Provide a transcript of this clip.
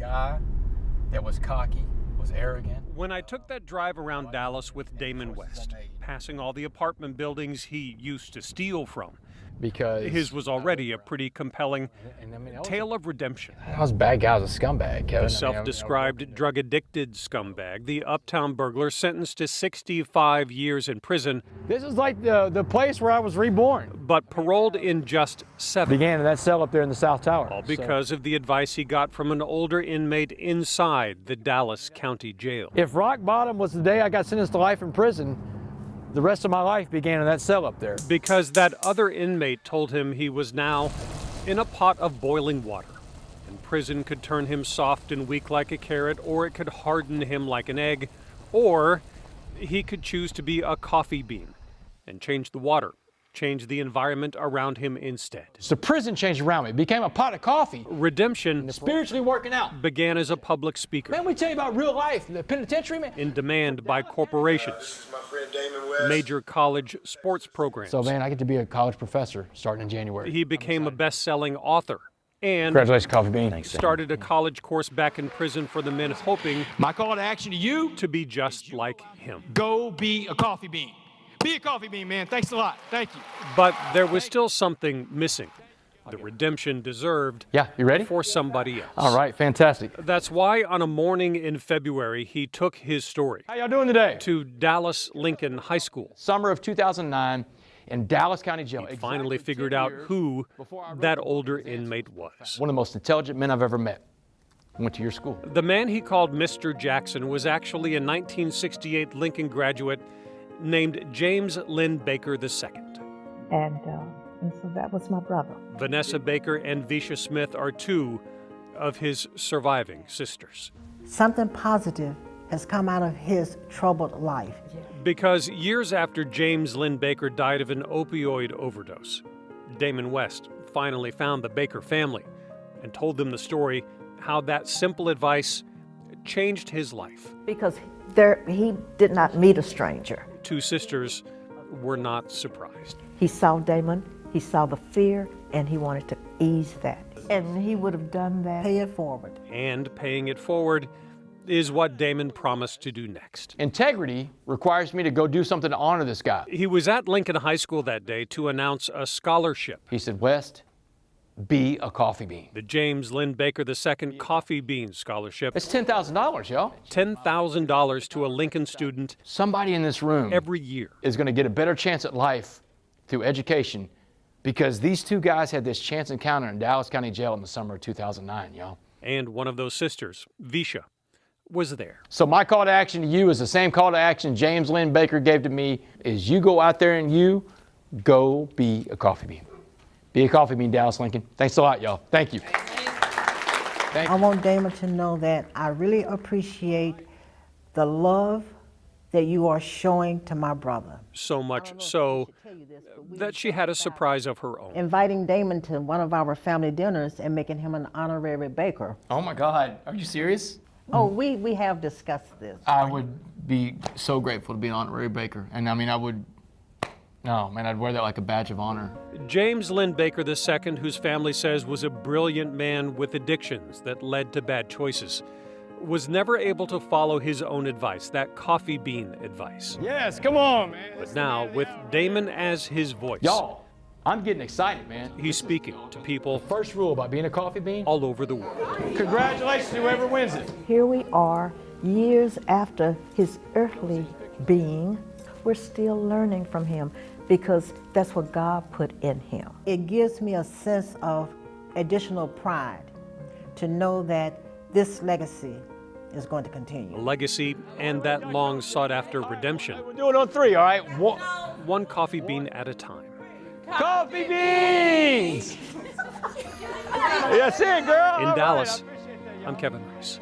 guy that was cocky, was arrogant. When I took that drive around Dallas with Damon West, passing all the apartment buildings he used to steal from, Because his was already a pretty compelling tale of redemption. I was a bad guy, I was a scumbag, Kevin. The self-described drug-addicted scumbag, the Uptown Burglar, sentenced to 65 years in prison. This is like the place where I was reborn. But paroled in just 7. Began in that cell up there in the South Tower. All because of the advice he got from an older inmate inside the Dallas County Jail. If rock bottom was the day I got sentenced to life in prison, the rest of my life began in that cell up there. Because that other inmate told him he was now in a pot of boiling water. And prison could turn him soft and weak like a carrot, or it could harden him like an egg, or he could choose to be a coffee bean and change the water, change the environment around him instead. So prison changed around me. It became a pot of coffee. Redemption, Spiritually working out. began as a public speaker. Man, we tell you about real life, the penitentiary, man. In demand by corporations. This is my friend Damon West. Major college sports programs. So, man, I get to be a college professor starting in January. He became a best-selling author and Congratulations, Coffee Bean. started a college course back in prison for the men hoping My call to action to you, to be just like him. go be a coffee bean. Be a coffee bean, man. Thanks a lot. Thank you. But there was still something missing. The redemption deserved Yeah, you ready? for somebody else. All right, fantastic. That's why on a morning in February, he took his story How y'all doing today? to Dallas Lincoln High School. Summer of 2009 in Dallas County Jail. He finally figured out who that older inmate was. One of the most intelligent men I've ever met. Went to your school. The man he called Mr. Jackson was actually a 1968 Lincoln graduate named James Lynn Baker II. And so that was my brother. Vanessa Baker and Visha Smith are 2 of his surviving sisters. Something positive has come out of his troubled life. Because years after James Lynn Baker died of an opioid overdose, Damon West finally found the Baker family and told them the story how that simple advice changed his life. Because he did not meet a stranger. 2 sisters were not surprised. He saw Damon, he saw the fear, and he wanted to ease that. And he would have done that. Pay it forward. And paying it forward is what Damon promised to do next. Integrity requires me to go do something to honor this guy. He was at Lincoln High School that day to announce a scholarship. He said, West, be a coffee bean. The James Lynn Baker II Coffee Bean Scholarship. It's $10,000, y'all. $10,000 to a Lincoln student Somebody in this room every year. is going to get a better chance at life through education because these 2 guys had this chance encounter in Dallas County Jail in the summer of 2009, y'all. And one of those sisters, Visha, was there. So my call to action to you is the same call to action James Lynn Baker gave to me, is you go out there and you go be a coffee bean. Be a coffee bean, Dallas Lincoln. Thanks a lot, y'all. Thank you. I want Damon to know that I really appreciate the love that you are showing to my brother. So much so that she had a surprise of her own. Inviting Damon to one of our family dinners and making him an honorary baker. Oh my God, are you serious? Oh, we have discussed this. I would be so grateful to be an honorary baker. And I mean, I'd wear that like a badge of honor. James Lynn Baker II, whose family says was a brilliant man with addictions that led to bad choices, was never able to follow his own advice, that coffee bean advice. Yes, come on, man. But now, with Damon as his voice, Y'all, I'm getting excited, man. he's speaking to people First rule about being a coffee bean, all over the world. congratulations to whoever wins it. Here we are, years after his earthly being, we're still learning from him because that's what God put in him. It gives me a sense of additional pride to know that this legacy is going to continue. A legacy and that long sought after redemption, We're doing it on 3, all right? one coffee bean at a time. Coffee beans! That's it, girl. In Dallas, I'm Kevin Rice.